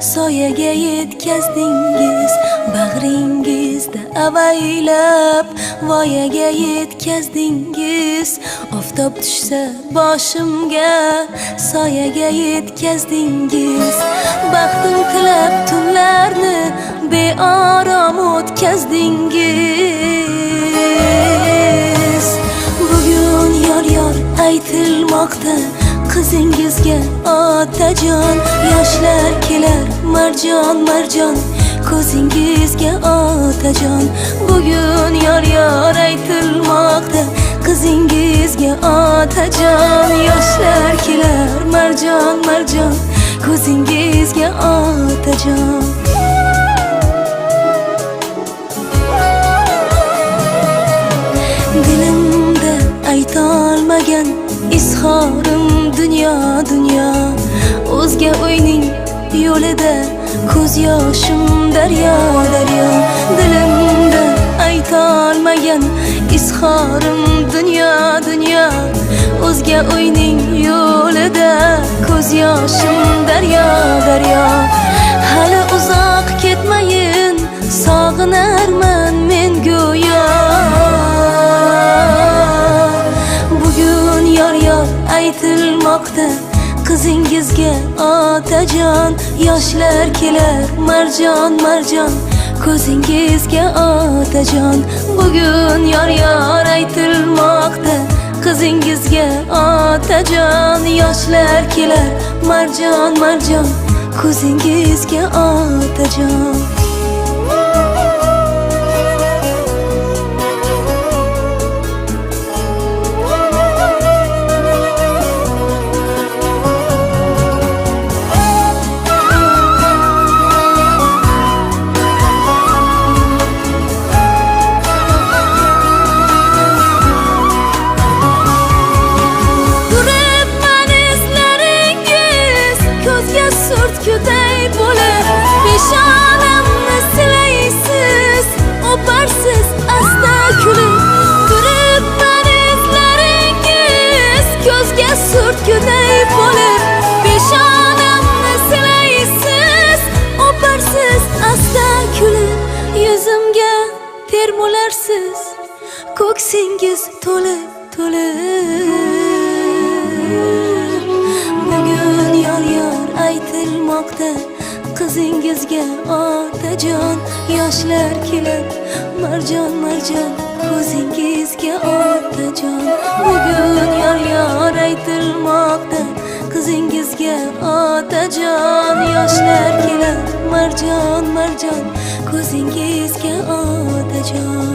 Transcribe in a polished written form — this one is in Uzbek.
soyaga yetkazdingiz, bag'ringizda avaylab voyaga yetkazdingiz. Oftob tushsa boshimga soyaga yetkazdingiz. Baxtim tilab tunlarni beorom o'tkazdingiz. Bugun yor aytilmoqda qizingizga otajon. Yoshlar kelar marjon ko'zingizga otajon. Bugun yor aytilmoqda qizingizga otajon. Yoshlar kelar marjon ko'zingizga otajon. Dilimda aytolmagan izhorim dunyo. O'zga o'yning yo'lida ko'z yoshim daryo. Dilimda aytolmagan izhorim dunyo. O'zga o'yning yo'lida ko'z yoshim daryo. Hali uzoq ketmayin, sog'inarman men go'yo. Bugun yor aytilmoqda qizingizga otajon. Yoshlar kelar marjon ko'zingizga otajon. Bugun yor aytilmoqda qizingizga otajon. Yoshlar kelar marjon ko'zingizga otajon. Surtkuday bo'lib peshonamni silaysiz, o'parsiz asta kulib. Turibman izlaringiz, ko'zga surtkuday bo'lib peshonamni silaysiz, o'parsiz asta kulib. Yuzimga termularsiz, ko'ksingiz to'lib. Bugun yor aytilmoqda qizingizga otajon. Yoshlar kelar marjon ko'zingizga otajon. Bugun yor aytilmoqda qizingizga otajon. Yoshlar kelar marjon ko'zingizga otajon.